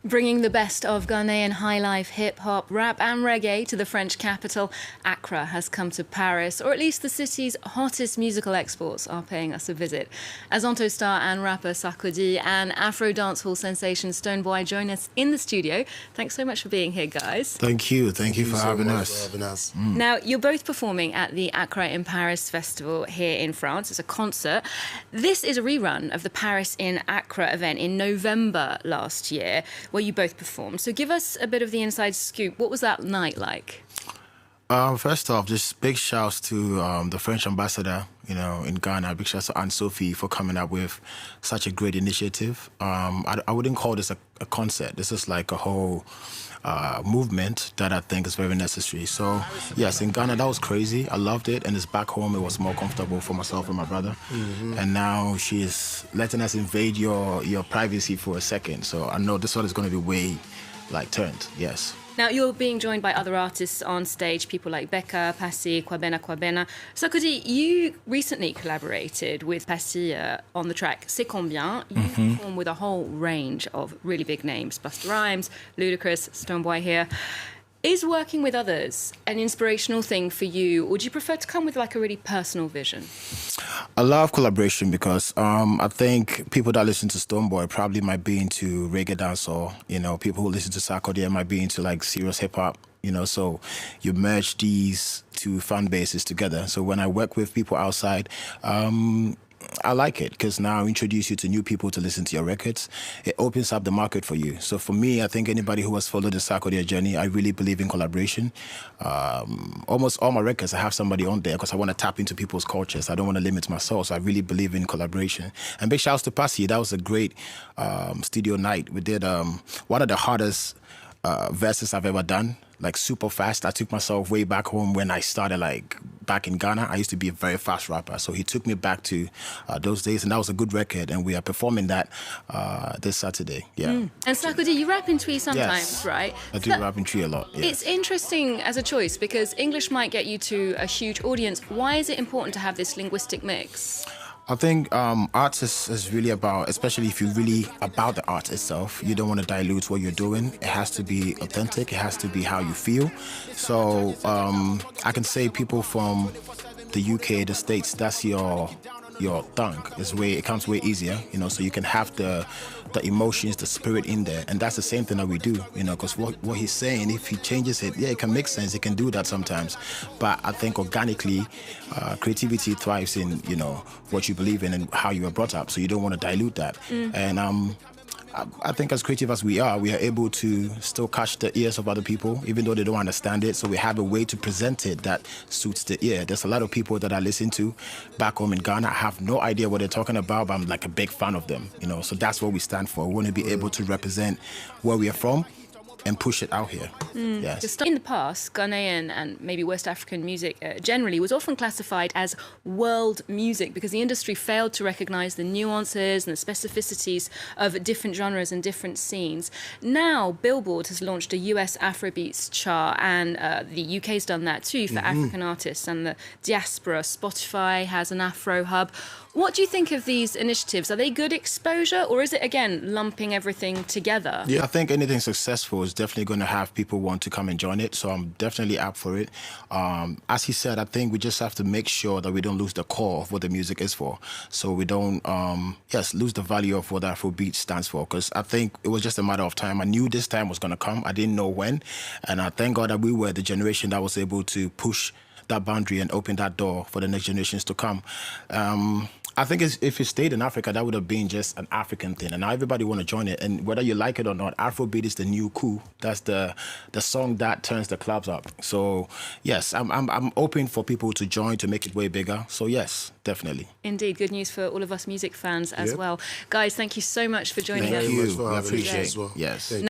Bringing the best of Ghanaian high-life, hip-hop, rap and reggae to the French capital, Accra has come to Paris, or at least the city's hottest musical exports are paying us a visit. As Onto star and rapper Sarkodie and Afro dancehall sensation Stonebwoy join us in the studio. Thanks so much for being here, guys. Thank you for having us. Now, you're both performing at the Accra in Paris festival here in France. It's a concert. This is a rerun of the Paris in Accra event in November last year, where you both performed. So give us a bit of the inside scoop. What was that night like? First off, just big shouts to the French ambassador, in Ghana. Big shouts to Anne-Sophie for coming up with such a great initiative. I wouldn't call this a concert. This is like a whole movement that I think is very necessary. So, yes, in Ghana, that was crazy. I loved it. And it's back home, it was more comfortable for myself and my brother. And now she is letting us invade your privacy for a second. So I know this one is going to be way, turned, yes. Now, you're being joined by other artists on stage, people like Becca, Passy, Kwabena. Sarkodie, you recently collaborated with Passy on the track C'est Combien. You perform with a whole range of really big names, Busta Rhymes, Ludacris, Stonebwoy here. Is working with others an inspirational thing for you, or do you prefer to come with a really personal vision? I love collaboration because I think people that listen to Stonebwoy probably might be into reggae dancehall. People who listen to Sarkodie might be into serious hip hop. So you merge these two fan bases together. So when I work with people outside, I like it because now I introduce you to new people to listen to your records. It opens up the market for you. So for me, I think anybody who has followed the Sarkodie journey, I really believe in collaboration. Almost all my records, I have somebody on there because I want to tap into people's cultures. I don't want to limit myself, so I really believe in collaboration. And big shouts to Passy. That was a great studio night. We did one of the hardest verses I've ever done. Super fast. I took myself way back home when I started back in Ghana. I used to be a very fast rapper. So he took me back to those days, and that was a good record. And we are performing that this Saturday. Yeah. And Sarkodie, you rap in Twi sometimes, right? I do rap in Twi a lot. Yes. It's interesting as a choice because English might get you to a huge audience. Why is it important to have this linguistic mix? I think art is really about, especially if you're really about the art itself, you don't want to dilute what you're doing. It has to be authentic. It has to be how you feel. So I can say people from the UK, the States, that's your tongue. It comes way easier, so you can have the emotions, the spirit in there. And that's the same thing that we do, because what he's saying, if he changes it, it can make sense. It can do that sometimes. But I think organically, creativity thrives in, what you believe in and how you were brought up. So you don't want to dilute that. And I think as creative as we are able to still catch the ears of other people, even though they don't understand it. So we have a way to present it that suits the ear. There's a lot of people that I listen to back home in Ghana. I have no idea what they're talking about, but I'm a big fan of them. So that's what we stand for. We want to be able to represent where we are from and push it out here. Yes. In the past, Ghanaian and maybe West African music generally was often classified as world music because the industry failed to recognise the nuances and the specificities of different genres and different scenes. Now, Billboard has launched a US Afrobeats chart, and the UK's done that too for African artists, and the diaspora. Spotify has an Afro hub. What do you think of these initiatives? Are they good exposure, or is it, again, lumping everything together? Yeah, I think anything successful is definitely going to have people want to come and join it, so I'm definitely up for it. As he said, I think we just have to make sure that we don't lose the core of what the music is for, so we don't, lose the value of what Afrobeat stands for, because I think it was just a matter of time. I knew this time was going to come. I didn't know when, and I thank God that we were the generation that was able to push that boundary and open that door for the next generations to come. I think if it stayed in Africa, that would have been just an African thing. And now everybody want to join it. And whether you like it or not, Afrobeat is the new cool. That's the song that turns the clubs up. So, yes, I'm open for people to join to make it way bigger. So, yes, definitely. Indeed. Good news for all of us music fans as well. Guys, thank you so much for joining us. Thank you. I appreciate it. Well. Yes.